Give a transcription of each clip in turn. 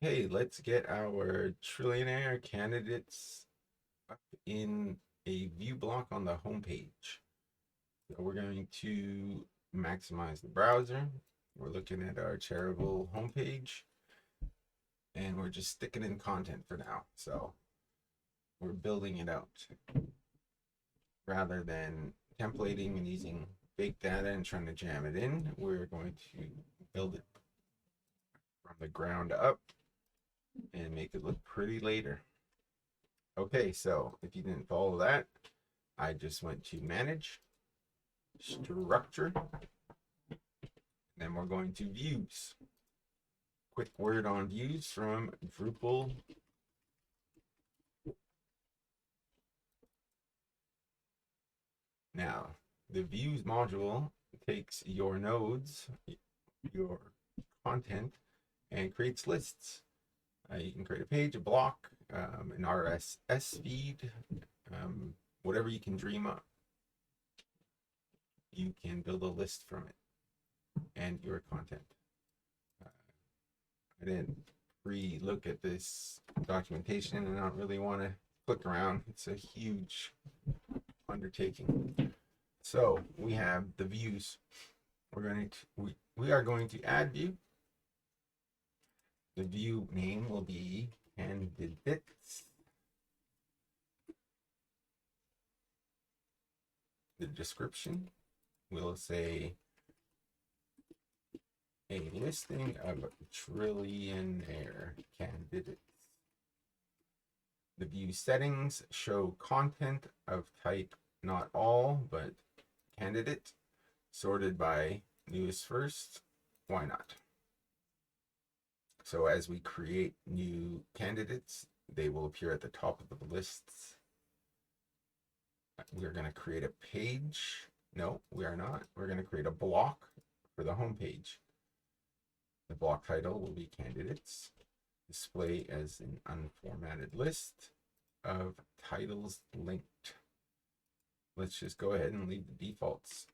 Okay, let's get our trillionaire candidates up in a view block on the home page. So we're going to maximize the browser. We're looking at our charitable homepage and we're just sticking in content for now. So we're building it out rather than templating and using big data and trying to jam it in. We're going to build it from the ground up and make it look pretty later. Okay, so if you didn't follow that, I just went to manage, structure, then we're going to views. Quick word on views from Drupal. Now, the views module takes your nodes, your content, and creates lists. You can create a page, a block, an RSS feed, whatever you can dream up. You can build a list from it and your content. I didn't re-look at this documentation and I don't really want to click around. It's a huge undertaking. So we have the views. We are going to add view. The view name will be candidates. The description will say a listing of trillionaire candidates. The view settings show content of type not all, but candidate, sorted by newest first. Why not? So as we create new candidates, they will appear at the top of the lists. We're going to create a page. No, we are not. We're going to create a block for the home page. The block title will be candidates. Display as an unformatted list of titles linked. Let's just go ahead and leave the defaults.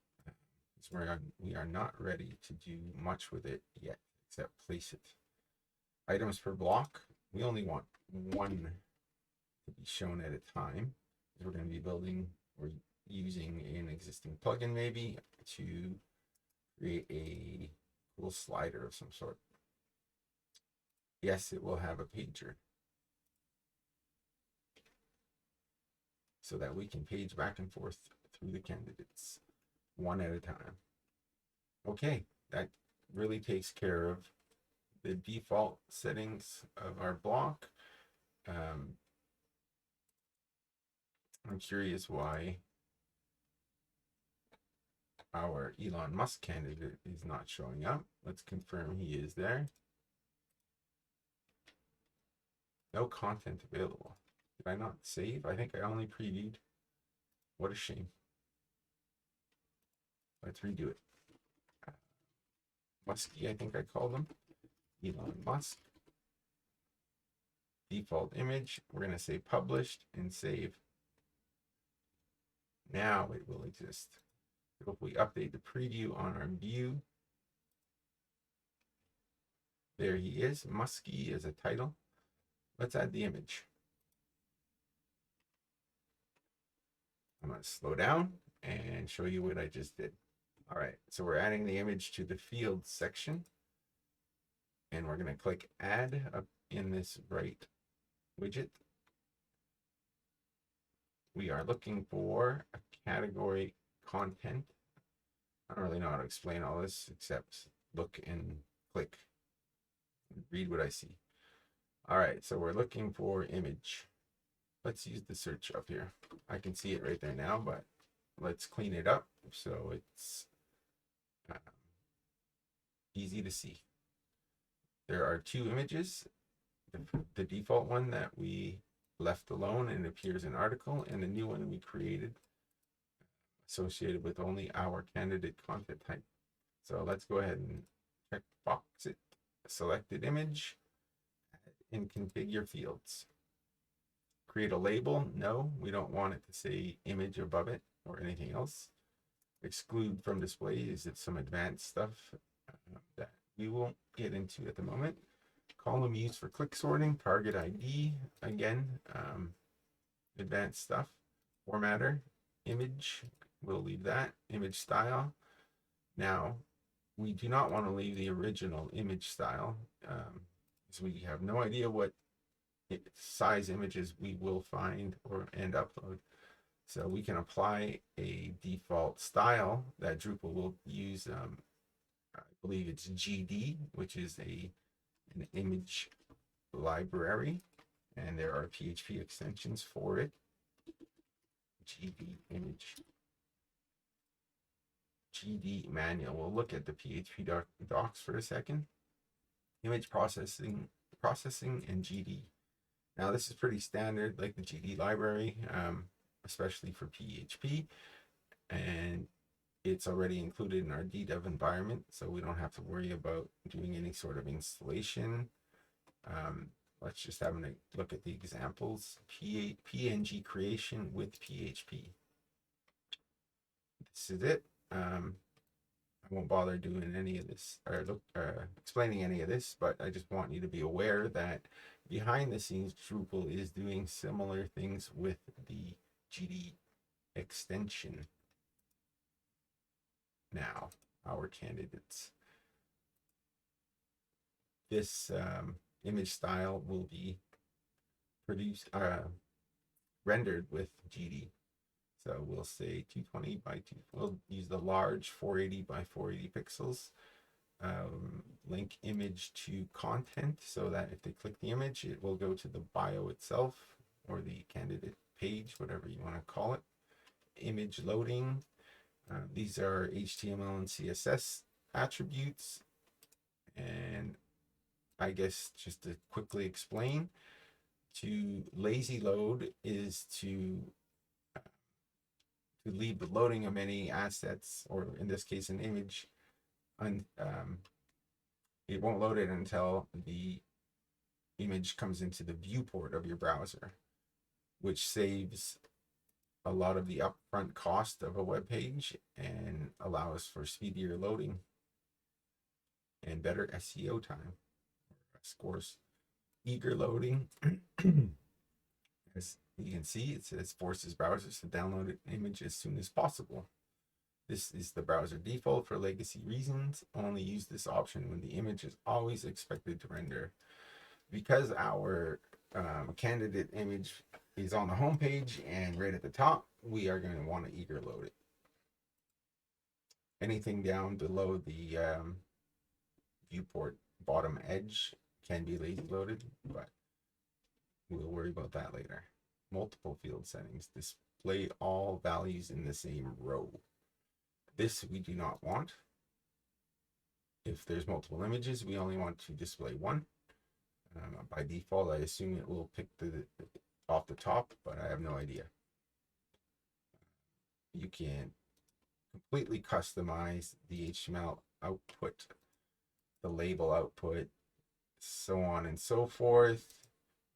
We are not ready to do much with it yet, except place it. Items per block, we only want one to be shown at a time. We're going to be building or using an existing plugin maybe to create a cool slider of some sort. Yes, it will have a pager so that we can page back and forth through the candidates one at a time. Okay, that really takes care of the default settings of our block. I'm curious why our Elon Musk candidate is not showing up. Let's confirm he is there. No content available. Did I not save? I think I only previewed. What a shame. Let's redo it. Musky, I think I called him. Elon Musk. Default image. We're going to say published and save. Now it will exist. If we update the preview on our view, there he is, Musky as a title. Let's add the image. I'm going to slow down and show you what I just did. All right, so we're adding the image to the fields section. And we're going to click add up in this right widget. We are looking for a category content. I don't really know how to explain all this except look and click and read what I see. All right, so we're looking for image. Let's use the search up here. I can see it right there now, but let's clean it up so it's easy to see. There are two images. The default one that we left alone and appears in article, and the new one we created associated with only our candidate content type. So let's go ahead and check box it, selected image, and configure fields. Create a label. No, we don't want it to say image above it or anything else. Exclude from display is it some advanced stuff that we won't get into at the moment. Column used for click sorting, target ID, again, advanced stuff. Formatter, image, we'll leave that. Image style. Now, we do not want to leave the original image style, because we have no idea what size images we will find and upload. So we can apply a default style that Drupal will use. I believe it's GD, which is an image library, and there are PHP extensions for it. GD image, GD manual. We'll look at the PHP docs for a second. Image processing, and GD. Now this is pretty standard, like the GD library, especially for PHP, and it's already included in our DDEV environment, so we don't have to worry about doing any sort of installation. Let's just have a look at the examples. PNG creation with PHP. This is it. I won't bother doing any of this or explaining any of this, but I just want you to be aware that behind the scenes, Drupal is doing similar things with the GD extension. Now, our candidates. This image style will be rendered with GD. So we'll say 220 by 2. We'll use the large 480 by 480 pixels. Link image to content so that if they click the image, it will go to the bio itself or the candidate page, whatever you want to call it. Image loading. These are HTML and CSS attributes. And I guess just to quickly explain, to lazy load is to leave the loading of any assets, or in this case an image, it won't load it until the image comes into the viewport of your browser, which saves a lot of the upfront cost of a web page and allows for speedier loading and better SEO time. Scores eager loading. As you can see, it says forces browsers to download an image as soon as possible. This is the browser default for legacy reasons. Only use this option when the image is always expected to render. Because our candidate image is on the home page and right at the top, we are going to want to eager load it. Anything down below the viewport bottom edge can be lazy loaded, but we'll worry about that later. Multiple field settings. Display all values in the same row. This we do not want. If there's multiple images, we only want to display one. By default, I assume it will pick off the top, but I have no idea. You can completely customize the HTML output, the label output, so on and so forth.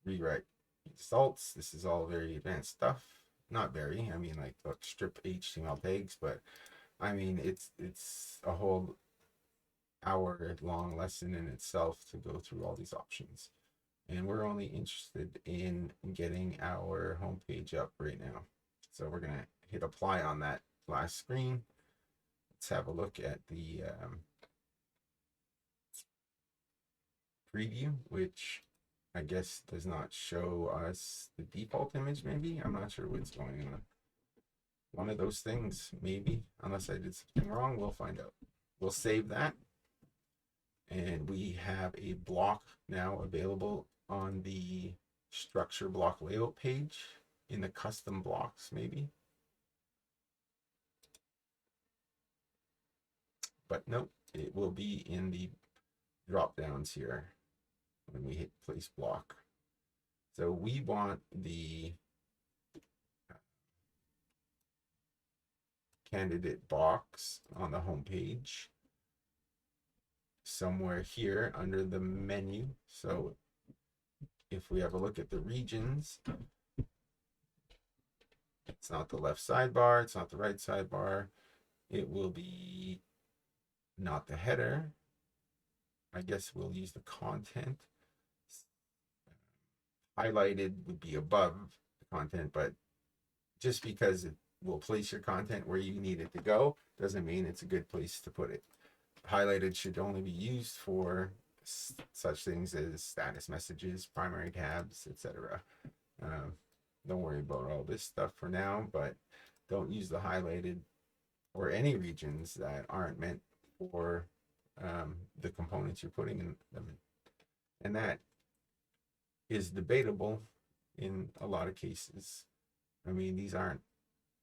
Rewrite results. This is all very advanced stuff. Not very, I mean, like strip HTML tags, but I mean, it's a whole hour-long lesson in itself to go through all these options. And we're only interested in getting our homepage up right now. So we're gonna hit apply on that last screen. Let's have a look at the preview, which I guess does not show us the default image. Maybe, I'm not sure what's going on. One of those things, maybe, unless I did something wrong. We'll find out. We'll save that, and we have a block now available on the structure block layout page in the custom blocks, maybe. But nope, it will be in the drop downs here when we hit place block. So we want the candidate box on the home page somewhere here under the menu. So if we have a look at the regions, it's not the left sidebar, it's not the right sidebar, it will be not the header. I guess we'll use the content. highlighted would be above the content, but just because it will place your content where you need it to go doesn't mean it's a good place to put it. Highlighted should only be used for such things as status messages, primary tabs, etc. Don't worry about all this stuff for now, but don't use the highlighted or any regions that aren't meant for the components you're putting in them. And that is debatable in a lot of cases. I mean, these aren't,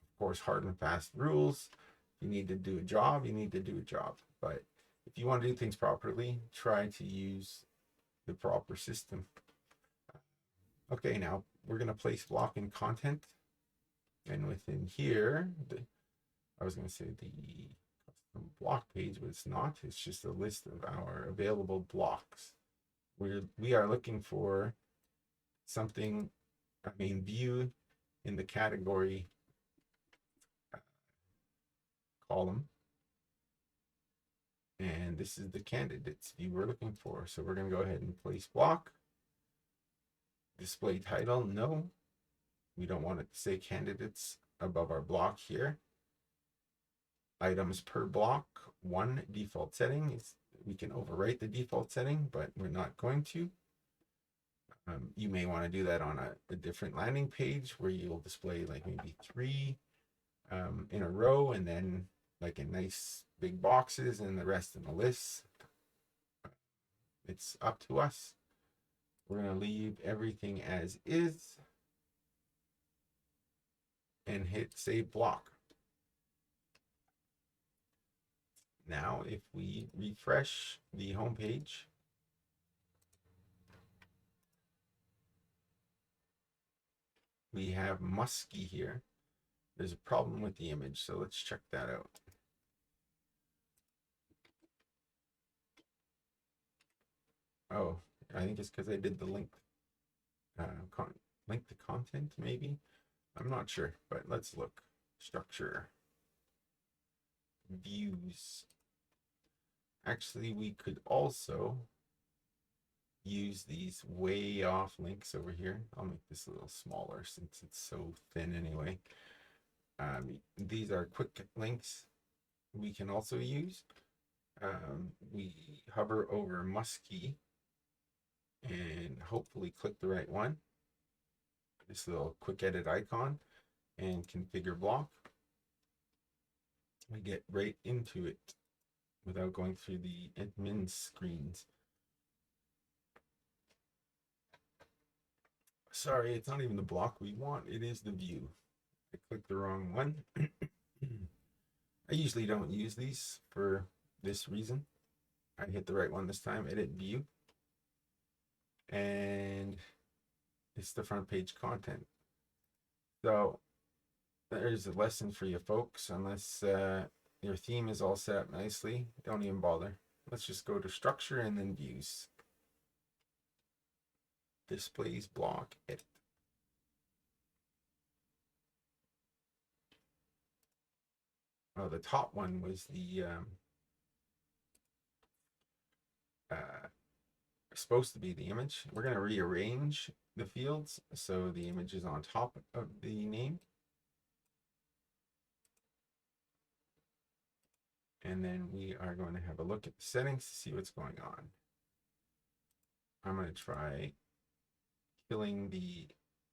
of course, hard and fast rules. If you need to do a job, you need to do a job. But if you want to do things properly, try to use the proper system. Okay, now we're going to place block in content. And within here, I was going to say the custom block page, but it's not. It's just a list of our available blocks. We are looking for something, view in the category column. And this is the candidates view we're looking for. So we're going to go ahead and place block. Display title, no. We don't want it to say candidates above our block here. Items per block, 1 default setting. We can overwrite the default setting, but we're not going to. You may want to do that on a different landing page where you'll display like maybe 3 in a row, and then like in nice big boxes and the rest in the list. It's up to us. We're going to leave everything as is and hit save block. Now, if we refresh the home page, we have Musky here. There's a problem with the image, so let's check that out. Oh, I think it's because I did the link to content, maybe. I'm not sure, but let's look. Structure, views. Actually, we could also use these way off links over here. I'll make this a little smaller since it's so thin anyway. These are quick links we can also use. We hover over Musky and hopefully click the right one. This little quick edit icon and configure block. We get right into it without going through the admin screens. Sorry, it's not even the block we want, it is the view. I clicked the wrong one. I usually don't use these for this reason. I hit the right one this time, edit view. And it's the front page content. So there's a lesson for you folks. Unless your theme is all set up nicely, don't even bother. Let's just go to structure and then views. Displays block edit. Oh, the top one was the supposed to be the image. We're going to rearrange the fields so the image is on top of the name. And then we are going to have a look at the settings to see what's going on. I'm going to try killing the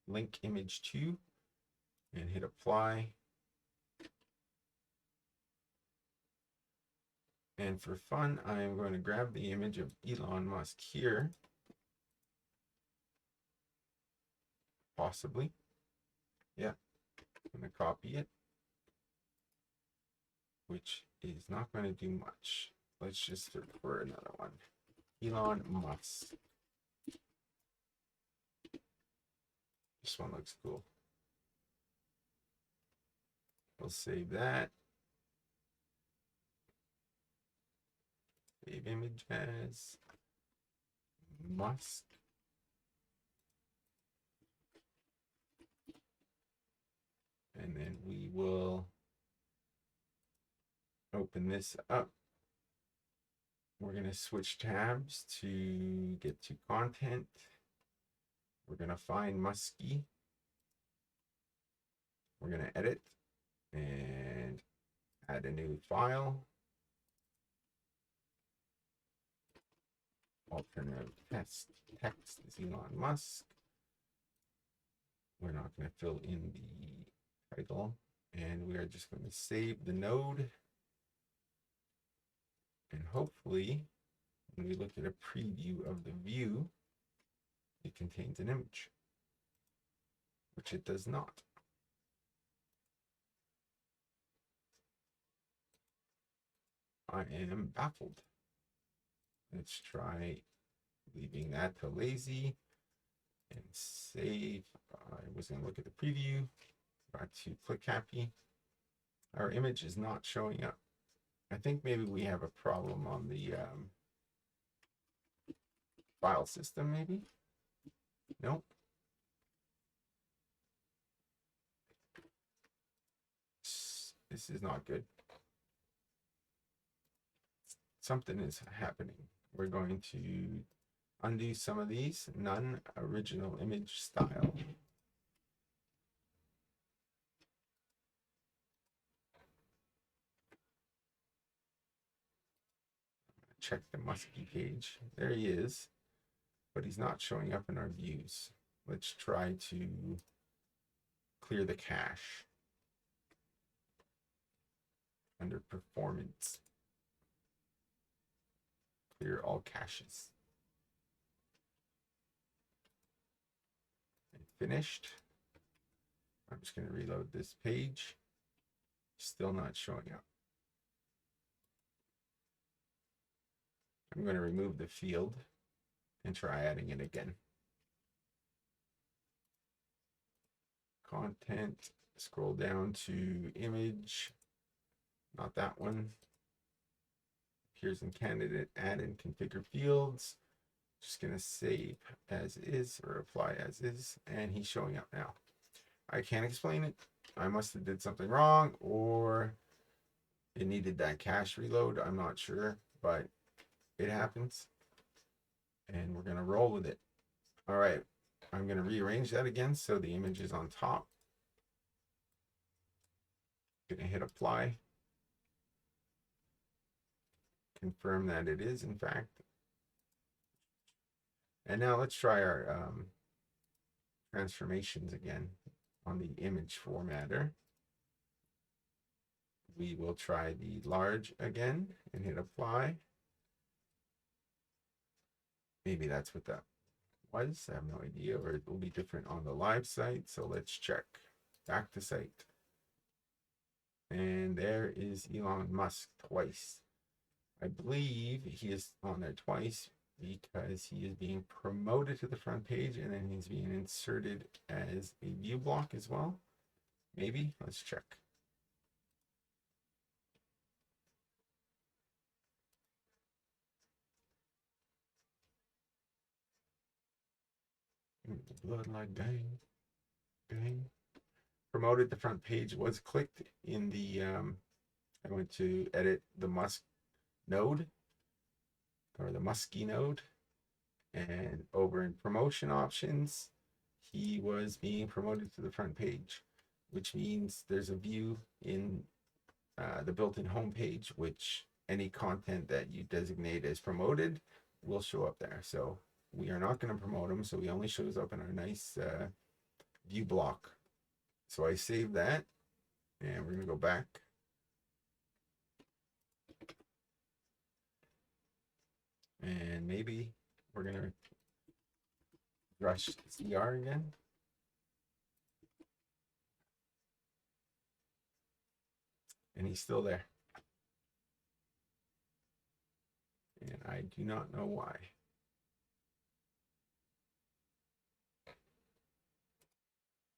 link image 2 and hit apply. And for fun, I am going to grab the image of Elon Musk here. Possibly. Yeah, I'm going to copy it, which is not going to do much. Let's just search for another one. Elon Musk. This one looks cool. We'll save that. Save image as Musk. And then we will open this up. We're going to switch tabs to get to content. We're going to find Musky. We're going to edit and add a new file. Alternative text is Elon Musk. We're not going to fill in the title, and we are just going to save the node. And hopefully, when we look at a preview of the view, it contains an image, which it does not. I am baffled. Let's try leaving that to lazy and save. I was going to look at the preview. Back to click happy. Our image is not showing up. I think maybe we have a problem on the file system, maybe. Nope. This is not good. Something is happening. We're going to undo some of these. None original image style. Check the Musky page. There he is, but he's not showing up in our views. Let's try to clear the cache under performance. Clear all caches. And finished. I'm just going to reload this page. Still not showing up. I'm going to remove the field and try adding it again. Content, scroll down to image, not that one. Appears in candidate, add and configure fields. Just going to save as is or apply as is, and he's showing up now. I can't explain it. I must have did something wrong, or it needed that cache reload. I'm not sure, but it happens, and we're going to roll with it. All right, I'm going to rearrange that again so the image is on top. Going to hit apply. Confirm that it is, in fact. And now let's try our transformations again on the image formatter. We will try the large again and hit apply. Maybe that's what that was. I have no idea, or it will be different on the live site. So let's check. Back to site. And there is Elon Musk twice. I believe he is on there twice because he is being promoted to the front page, and then he's being inserted as a view block as well. Maybe. Let's check. Blood like gang. Promoted, the front page was clicked in the I went to edit the Musk node, or the Musky node, and over in promotion options, he was being promoted to the front page, which means there's a view in the built-in home page, which any content that you designate as promoted will show up there. So we are not going to promote him, so he only shows up in our nice view block. So I saved that, and we're going to go back. And maybe we're going to rush CR again. And he's still there. And I do not know why.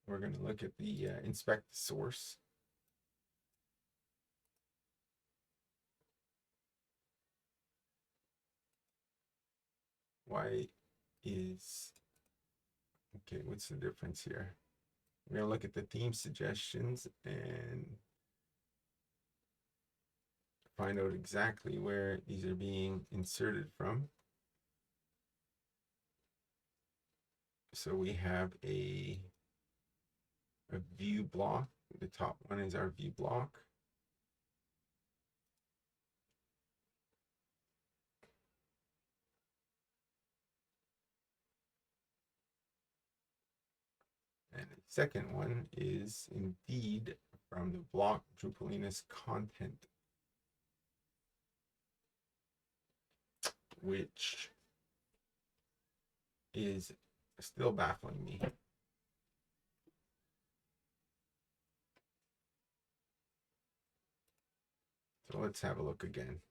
We're going to look at the inspect source. Why is, okay, what's the difference here? We're going to look at the theme suggestions and find out exactly where these are being inserted from. So we have a view block. The top one is our view block. And the second one is indeed from the block Drupalina's content, which is still baffling me. So let's have a look again.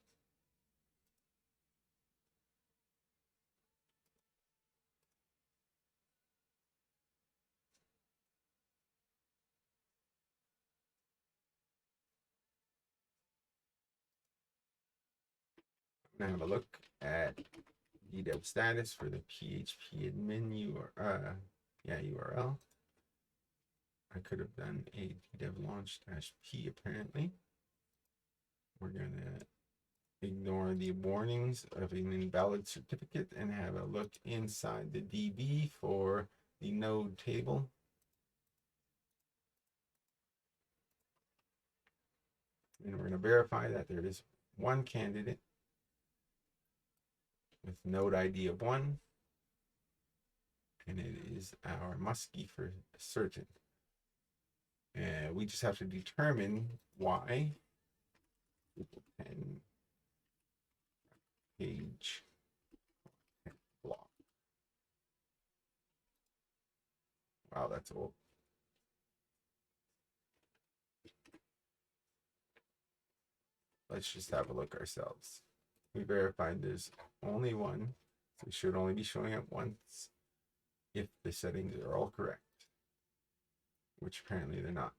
I'm gonna have a look at dev status for the PHP admin URL. I could have done a dev launch -p apparently. We're gonna ignore the warnings of an invalid certificate and have a look inside the DB for the node table. And we're going to verify that there is one candidate with node ID of 1, and it is our Muskie for certain. And we just have to determine why. And page block. Wow, that's old. Let's just have a look ourselves. We verified there's only one, so it should only be showing up once if the settings are all correct, which apparently they're not.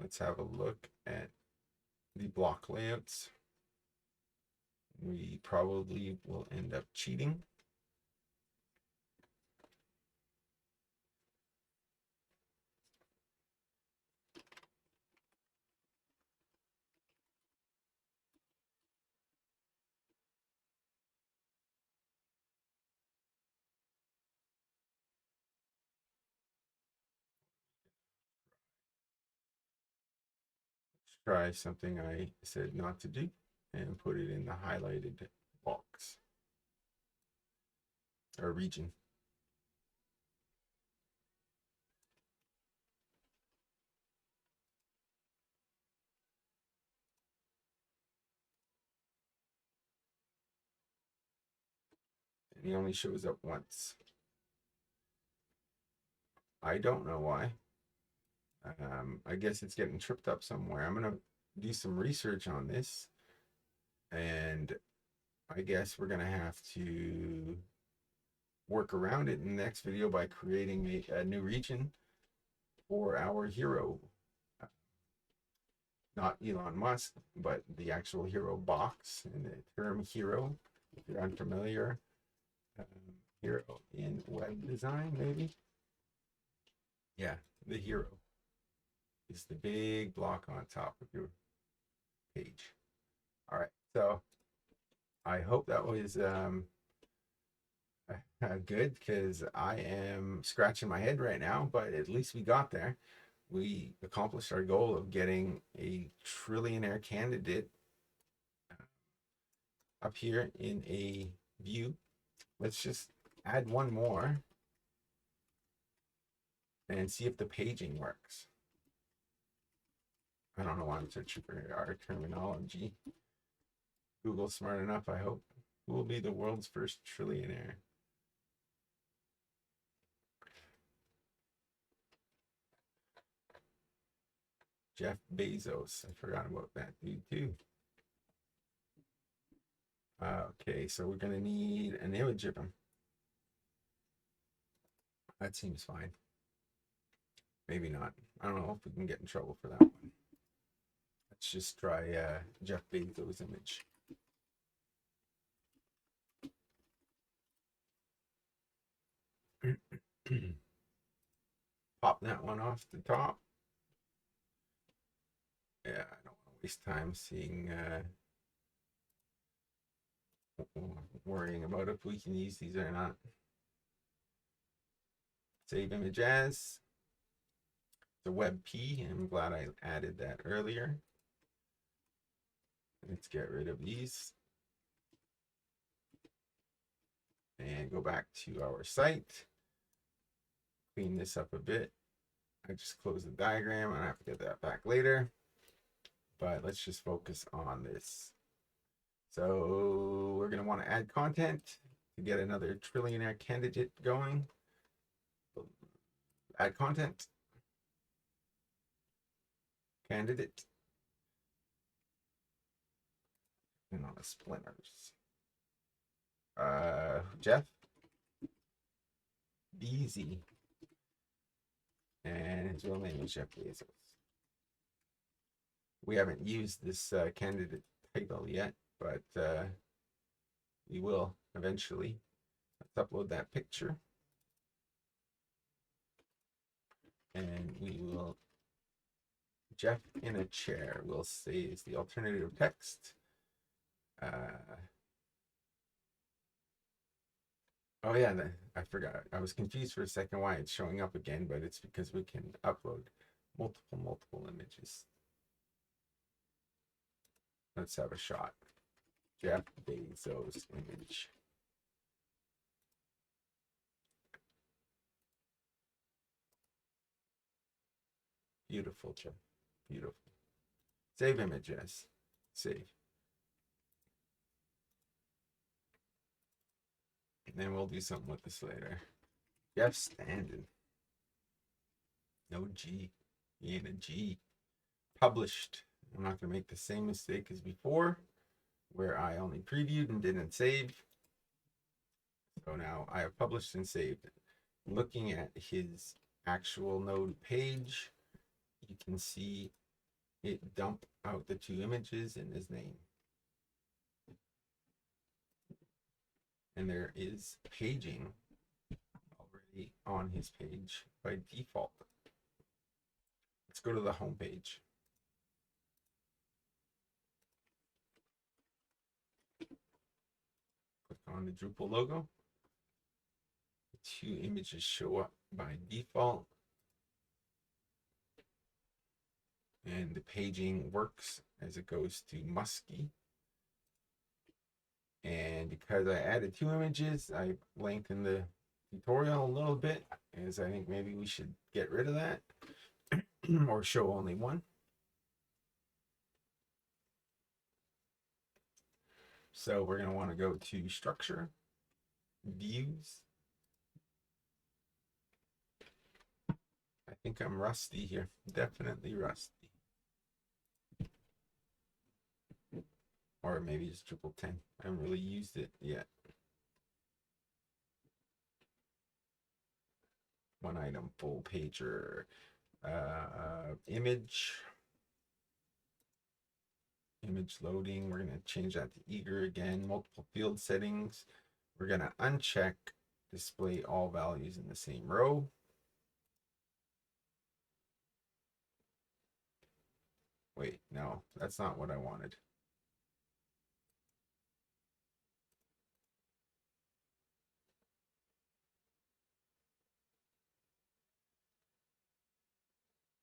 Let's have a look at the block layouts. We probably will end up cheating. Try something I said not to do and put it in the highlighted box or region. And he only shows up once. I don't know why. I guess it's getting tripped up somewhere. I'm gonna do some research on this, and I guess we're gonna have to work around it in the next video by creating a new region for our hero. Not Elon Musk, but the actual hero box. And the term hero, if you're unfamiliar, hero in web design, maybe. Yeah, the hero is the big block on top of your page. All right, so I hope that was good, because I am scratching my head right now, but at least we got there. We accomplished our goal of getting a trillionaire candidate up here in a view. Let's just add one more and see if the paging works. I don't know why I'm searching for our terminology. Google's smart enough, I hope. Who will be the world's first trillionaire? Jeff Bezos. I forgot about that dude too. Okay, so we're gonna need an image of him. That seems fine. Maybe not. I don't know if we can get in trouble for that one. Let's just try Jeff Bezos' image. Pop that one off the top. Yeah, I don't want to waste time seeing worrying about if we can use these or not. Save image as the WebP. I'm glad I added that earlier. Let's get rid of these and go back to our site. Clean this up a bit. I just closed the diagram. I have to get that back later, but let's just focus on this. So we're going to want to add content to get another trillionaire candidate going. Add content. Candidate. And on the splinters. Jeff. BZ. And his real name is Jeff Bezos. We haven't used this candidate title yet, but we will eventually. Let's upload that picture. And we will, Jeff in a chair, we'll say is the alternative text. Oh yeah, I forgot. I was confused for a second why it's showing up again, but it's because we can upload multiple images. Let's have a shot. Jeff Bezos image. Beautiful, Jeff. Beautiful. Save images. Save. And then we'll do something with this later. Jeff Standen. No G. He ain't a G. Published. I'm not going to make the same mistake as before, where I only previewed and didn't save. So now I have published and saved. Looking at his actual node page, you can see it dump out the two images in his name. And there is paging already on his page by default. Let's go to the home page. Click on the Drupal logo. The two images show up by default. And the paging works as it goes to Musky. And because I added two images, I lengthened the tutorial a little bit, as I think maybe we should get rid of that or show only one. So we're going to want to go to structure, views. I think I'm rusty here, definitely rusty. Or maybe it's Drupal 10. I haven't really used it yet. One item, full pager, image loading. We're going to change that to eager again. Multiple field settings. We're going to uncheck display all values in the same row. Wait, no, that's not what I wanted.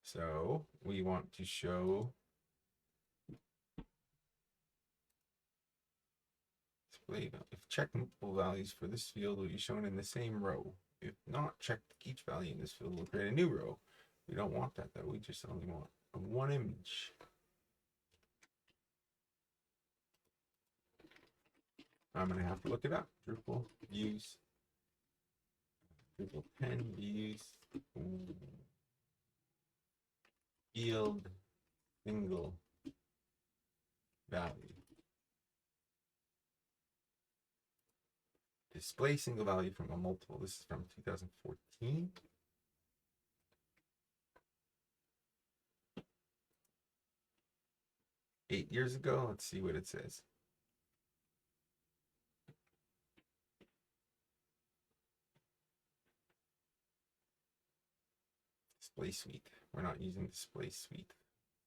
So we want to show display. If check multiple values for this field will be shown in the same row. If not, check each value in this field will create a new row. We don't want that though. We just only want one image. I'm gonna have to look it up. Drupal views. Drupal 10 views. Field single value. Display single value from a multiple. This is from 2014. Eight years ago. Let's see what it says. Display suite. We're not using display suite.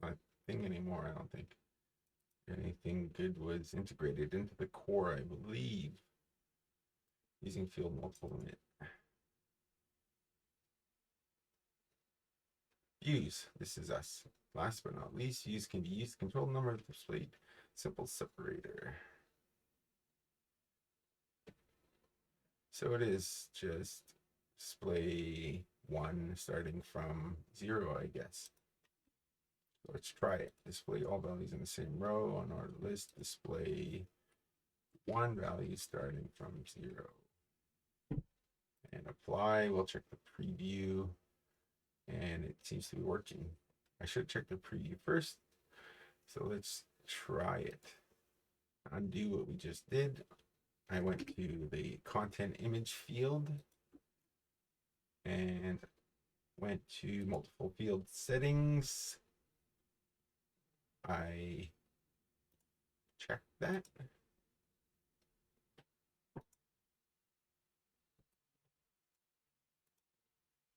Not a thing anymore, I don't think. anything good was integrated into the core, I believe. Using field multiple limit. Views. This is us. Last but not least, views can be used to control the number of displayed. Simple separator. So it is just display 1 starting from 0, I guess. So let's try it. Display all values in the same row on our list. Display 1 value starting from 0. And apply. We'll check the preview. And it seems to be working. I should check the preview first. So let's try it. Undo what we just did. I went to the content image field and went to multiple field settings. I checked that.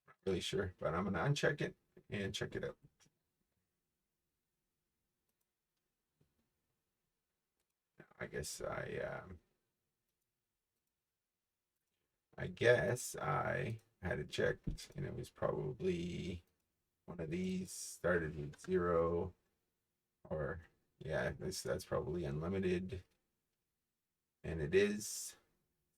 Not really sure, but I'm going to uncheck it and check it out. I guess I had it checked, and it was probably one of these started with 0, or yeah, that's probably unlimited, and it is.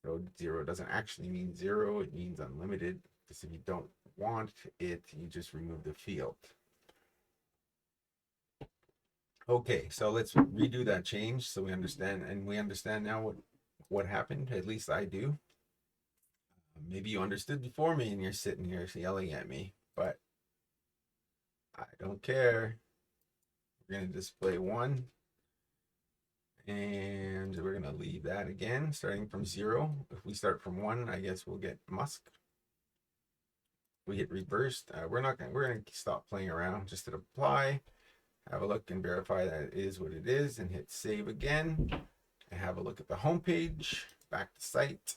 So 0 doesn't actually mean 0; it means unlimited. Because if you don't want it, you just remove the field. Okay, so let's redo that change so we understand, and we understand now what happened. At least I do. Maybe you understood before me and you're sitting here yelling at me, but I don't care. We're going to display 1, and we're going to leave that again, starting from 0. If we start from 1, I guess we'll get Musk. We hit reversed. We're going to stop playing around. Just hit apply, have a look and verify that it is what it is, and hit save again. And have a look at the home page, back to site,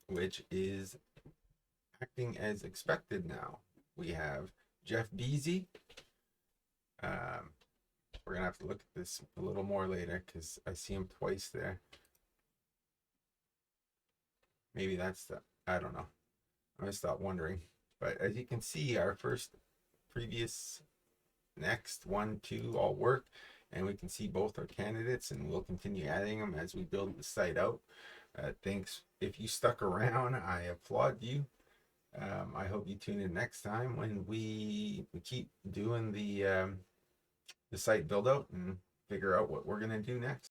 which is acting as expected now. We have Jeff Bezos. We're gonna have to look at this a little more later because I see him twice there. Maybe that's the, I don't know. I'm gonna stop wondering. But as you can see, our first, previous, next, 1, 2 all work, and we can see both our candidates, and we'll continue adding them as we build the site out. Thanks. If you stuck around, I applaud you. I hope you tune in next time when we keep doing the site build out and figure out what we're going to do next.